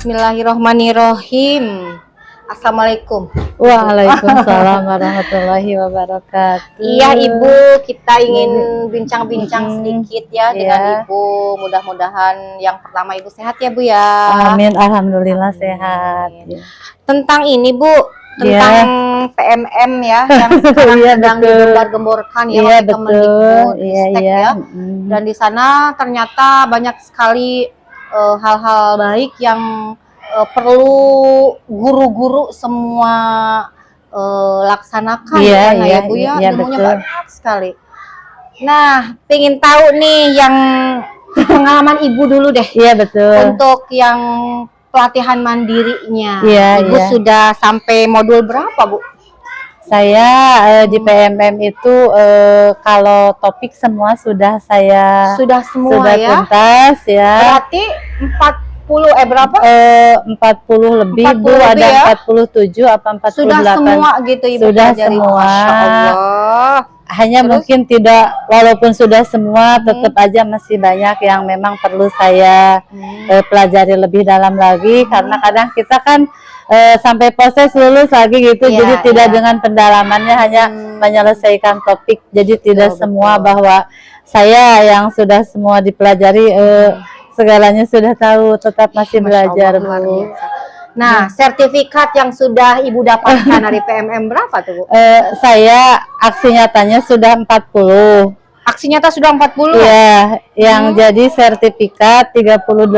Bismillahirrohmanirrohim. Assalamualaikum. Waalaikumsalam warahmatullahi wabarakatuh. Iya Ibu, kita ingin bincang-bincang sedikit ya dengan Ibu. Mudah-mudahan yang pertama Ibu sehat ya Bu ya. Amin, alhamdulillah sehat. Tentang ini Bu, tentang PMM ya yang sekarang sedang digembar-gemborkan ya oleh Kemendikbud ya. Dan di sana ternyata banyak sekali hal-hal baik yang perlu guru-guru semua laksanakan ya Bu ya, ilmunya banyak sekali. Nah, pengen tahu nih yang pengalaman Ibu dulu deh. Iya betul. Untuk yang pelatihan mandirinya, Ibu iya. sudah sampai modul berapa Bu? Saya di PMM itu kalau topik semua sudah saya semua ya. Tuntas ya. Berarti 40 berapa? 40 lebih 40 Bu, ada ya? 47 apa 48. Sudah semua gitu Ibu sudah pelajari. semua. Masya Allah. Hanya mungkin tidak, walaupun sudah semua tetap aja masih banyak yang memang perlu saya pelajari lebih dalam lagi, karena kadang kita kan sampai proses lulus lagi gitu, jadi tidak dengan pendalamannya, hanya menyelesaikan topik, jadi tidak semua bahwa saya yang sudah semua dipelajari segalanya sudah tahu, tetap masih belajar Bu. Nah, sertifikat yang sudah Ibu dapatkan dari PMM berapa tuh Bu? Saya aksi nyatanya sudah 40. Aksi nyata sudah 40? Iya, yang jadi sertifikat 38.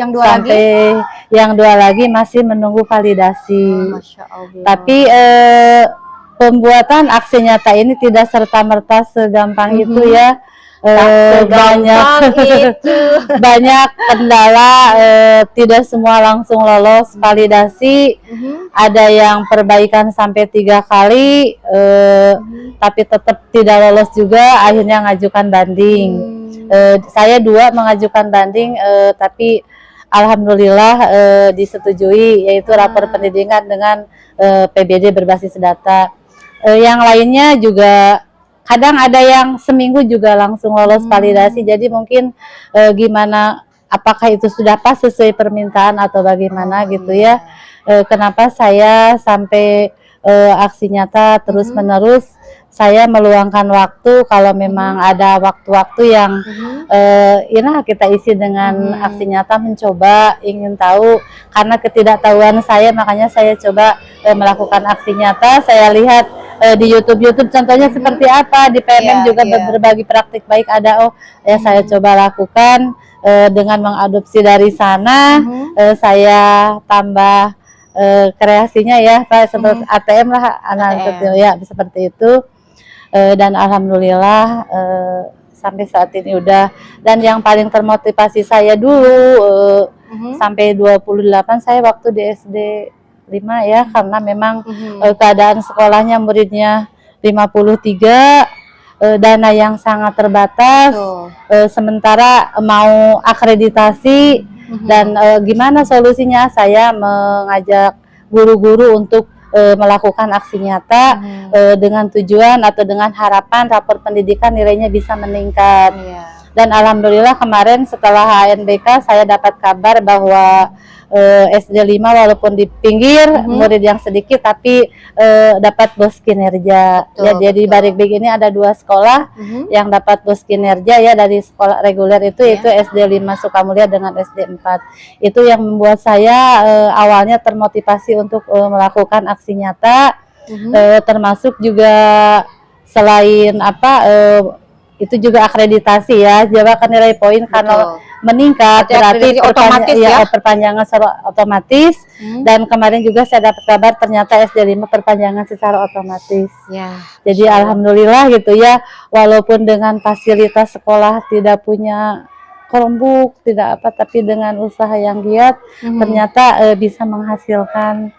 Yang dua sampai lagi? Yang dua lagi masih menunggu validasi. Masya Allah. Tapi pembuatan aksi nyata ini tidak serta-merta segampang itu ya. Banyak kendala, tidak semua langsung lolos validasi. Ada yang perbaikan sampai 3 kali, tapi tetap tidak lolos juga, akhirnya ngajukan banding. Saya 2 mengajukan banding, tapi alhamdulillah disetujui, yaitu rapor pendidikan dengan PBD berbasis data. Yang lainnya juga kadang ada yang seminggu juga langsung lolos validasi, jadi mungkin gimana, apakah itu sudah pas sesuai permintaan atau bagaimana gitu ya. Kenapa saya sampai aksi nyata terus menerus, saya meluangkan waktu kalau memang ada waktu-waktu yang kita isi dengan aksi nyata, mencoba ingin tahu, karena ketidaktahuan saya, makanya saya coba melakukan aksi nyata. Saya lihat di YouTube contohnya seperti apa, di PMM juga berbagi praktik baik ada, saya coba lakukan dengan mengadopsi dari sana. Saya tambah kreasinya ya, kayak seperti ATM lah, anak kecil ya, seperti itu. Dan alhamdulillah sampai saat ini udah. Dan yang paling termotivasi saya dulu sampai 28 saya waktu di SD 5 ya, karena memang keadaan sekolahnya muridnya 53, dana yang sangat terbatas, sementara mau akreditasi, dan gimana solusinya, saya mengajak guru-guru untuk melakukan aksi nyata dengan tujuan atau dengan harapan rapor pendidikan nilainya bisa meningkat. Dan alhamdulillah kemarin setelah HNBK saya dapat kabar bahwa SD 5 walaupun di pinggir, murid yang sedikit, tapi dapat bos kinerja. Jadi Barik-Big ini ada 2 sekolah yang dapat bos kinerja ya, dari sekolah reguler itu yaitu SD 5 Sukamulya dengan SD 4. Itu yang membuat saya awalnya termotivasi untuk melakukan aksi nyata, termasuk juga selain itu juga akreditasi ya, jabatan nilai poin karena meningkat, berarti otomatis perpanjangan secara otomatis. Dan kemarin juga saya dapat kabar ternyata SD 5 perpanjangan secara otomatis. Jadi alhamdulillah gitu ya, walaupun dengan fasilitas sekolah tidak punya Chromebook, tidak tapi dengan usaha yang giat ternyata bisa menghasilkan,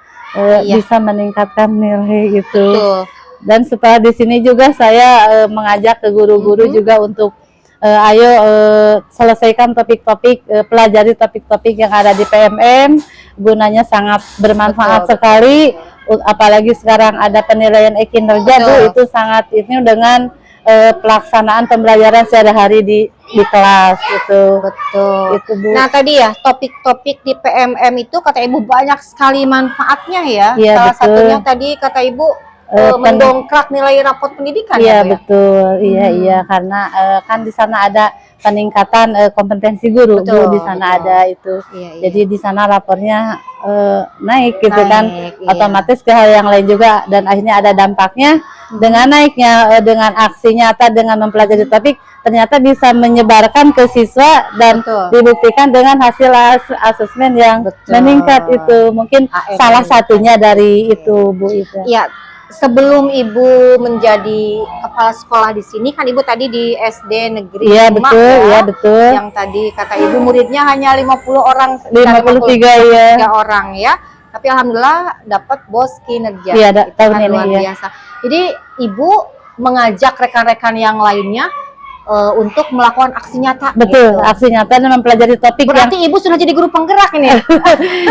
bisa meningkatkan nilai gitu. Dan setelah di sini juga saya mengajak ke guru-guru juga untuk ayo selesaikan topik-topik, pelajari topik-topik yang ada di PMM, gunanya sangat bermanfaat sekali. Apalagi sekarang ada penilaian kinerja Bu, itu sangat ini dengan pelaksanaan pembelajaran sehari-hari di kelas itu. Betul. Itu Bu. Nah tadi ya topik-topik di PMM itu kata Ibu banyak sekali manfaatnya ya. Iya, Salah betul. satunya tadi kata Ibu mendongkrak nilai rapot pendidikan Iya ya, Bu, ya? betul, iya karena kan di sana ada peningkatan kompetensi guru Betul, Bu, di sana betul. ada itu. Iya, iya. Jadi di sana rapornya naik gitu Naik, kan, iya. otomatis ke hal yang lain juga dan akhirnya ada dampaknya dengan naiknya dengan aksi nyata dengan mempelajari topik ternyata bisa menyebarkan ke siswa dan Betul. dibuktikan dengan hasil asesmen yang Betul. meningkat itu mungkin AMM. salah satunya dari itu Bu itu. Iya, sebelum Ibu menjadi kepala sekolah di sini kan Ibu tadi di SD Negeri Iya 5 betul, ya. iya betul. Yang tadi kata Ibu muridnya hanya 50 orang, 53 ya. 53 orang ya. Tapi alhamdulillah dapat bos kinerja. Iya, Itu tahun kan ini luar ya. biasa. Jadi Ibu mengajak rekan-rekan yang lainnya untuk melakukan aksi nyata. Betul, gitu. aksi nyata dan mempelajari topik Berarti Ibu sudah jadi guru penggerak ini.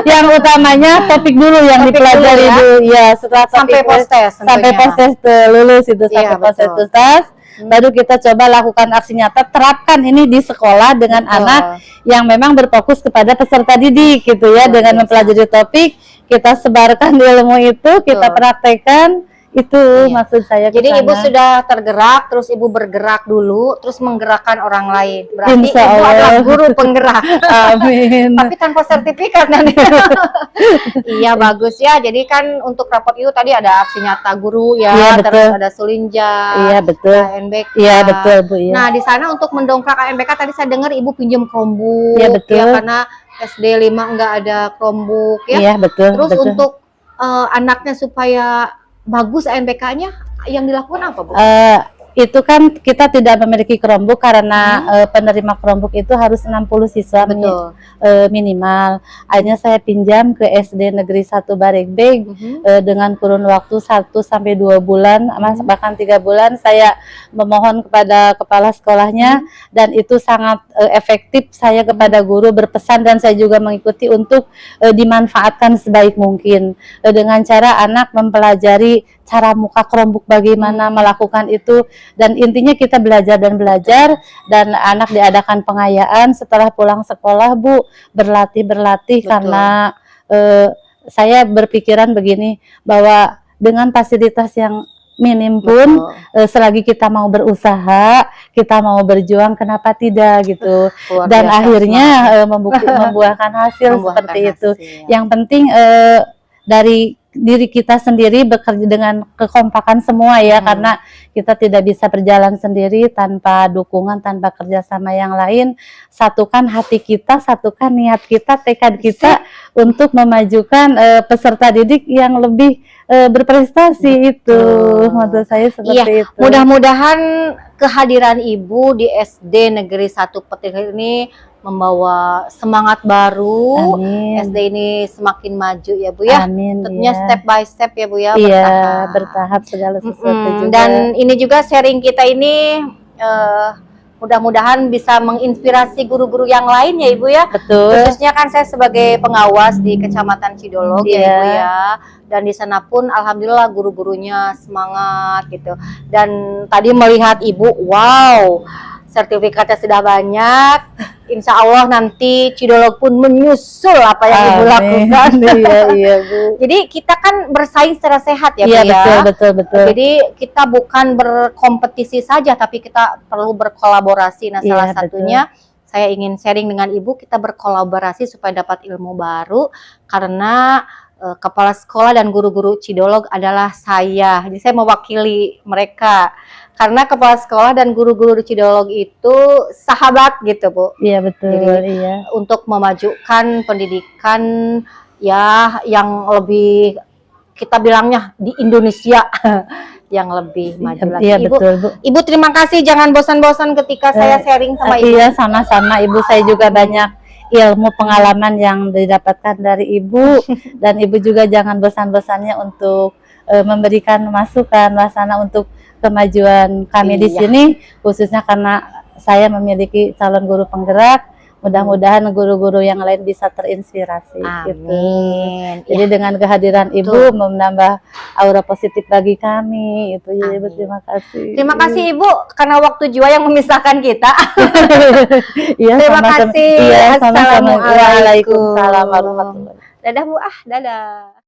yang utamanya topik dulu yang Topik dipelajari dulu ya. Bu. Ya, setelah Sampai topik postes sampai tentunya. postes lulus itu Iya, sampai postes betul. tuntas. Baru kita coba lakukan aksi nyata, terapkan ini di sekolah dengan Betul. anak yang memang berfokus kepada peserta didik gitu ya, Luar dengan biasa. mempelajari topik, kita sebarkan ilmu itu, kita Betul. praktekkan itu Iya. maksud saya. Jadi kesana. Ibu sudah tergerak, terus Ibu bergerak dulu, terus menggerakkan orang lain. Berarti Insya Ibu Allah. adalah guru penggerak. Amin. Tapi tanpa sertifikat nanti. Iya bagus ya. Jadi kan untuk rapot itu tadi ada aksi nyata guru ya, Iya, betul. terus ada Sulinja, Iya betul. ANBK. Iya betul Bu ya. Nah di sana untuk mendongkrak ANBK tadi saya dengar Ibu pinjam Chromebook. Iya, betul. Ya, karena SD 5 nggak ada Chromebook ya. Iya betul. Terus betul. untuk anaknya supaya bagus ANBK-nya yang dilakukan apa Bu? Itu kan kita tidak memiliki Chromebook karena penerima Chromebook itu harus 60 siswa Betul. minimal. Akhirnya saya pinjam ke SD Negeri 1 Baregbeg dengan kurun waktu 1 sampai 2 bulan, bahkan 3 bulan saya memohon kepada kepala sekolahnya dan itu sangat efektif. Saya kepada guru berpesan dan saya juga mengikuti untuk dimanfaatkan sebaik mungkin dengan cara anak mempelajari cara muka Chromebook bagaimana melakukan itu dan intinya kita belajar dan anak diadakan pengayaan setelah pulang sekolah Bu berlatih Betul. karena saya berpikiran begini bahwa dengan fasilitas yang minim pun selagi kita mau berusaha kita mau berjuang kenapa tidak gitu Luar dan biasa, akhirnya membuahkan hasil seperti itu. Yang penting dari diri kita sendiri bekerja dengan kekompakan semua ya karena kita tidak bisa berjalan sendiri tanpa dukungan, tanpa kerjasama yang lain. Satukan hati kita, satukan niat kita, tekad kita untuk memajukan peserta didik yang lebih berprestasi. Itu menurut saya seperti itu. Mudah-mudahan kehadiran Ibu di SD Negeri 1 Petir ini membawa semangat baru. Amin. SD ini semakin maju ya Bu ya. Amin. Tentunya Iya. step by step ya Bu ya. Iya, bertahap segala sesuatu juga. Dan ini juga sharing kita ini mudah-mudahan bisa menginspirasi guru-guru yang lain ya Ibu ya. Betul. Khususnya kan saya sebagai pengawas di Kecamatan Cidolog ya Ibu ya. Dan di sana pun alhamdulillah guru-gurunya semangat gitu. Dan tadi melihat Ibu, wow, sertifikatnya sudah banyak. Insya Allah nanti Cidolog pun menyusul apa yang Ibu lakukan. Iya Bu. Jadi kita kan bersaing secara sehat ya Bu Iya ya. betul. Jadi kita bukan berkompetisi saja, tapi kita perlu berkolaborasi. Nah, salah satunya saya ingin sharing dengan Ibu, kita berkolaborasi supaya dapat ilmu baru. Karena kepala sekolah dan guru-guru Cidolog adalah saya. Jadi saya mewakili mereka. Karena kepala sekolah dan guru-guru Cidolog itu sahabat gitu Bu. Iya betul. Jadi untuk memajukan pendidikan ya yang lebih kita bilangnya di Indonesia yang lebih maju lagi. Iya betul Bu. Ibu terima kasih, jangan bosan-bosan ketika saya sharing sama Ibu. Iya sama-sama Ibu, saya juga banyak ilmu pengalaman yang didapatkan dari Ibu dan Ibu juga jangan bosan-bosannya untuk memberikan masukan wacana untuk kemajuan kami di sini, khususnya karena saya memiliki calon guru penggerak Mudah-mudahan guru-guru yang lain bisa terinspirasi. Gitu. Amin. Jadi dengan kehadiran Ibu menambah aura positif bagi kami. Itu jadi terima kasih. Terima kasih Ibu karena waktu jiwa yang memisahkan kita. Iya, Terima kasih. Iya, sama-sama. Assalamualaikum. Waalaikumsalam warahmatullahi wabarakatuh. Dadah Bu, dadah.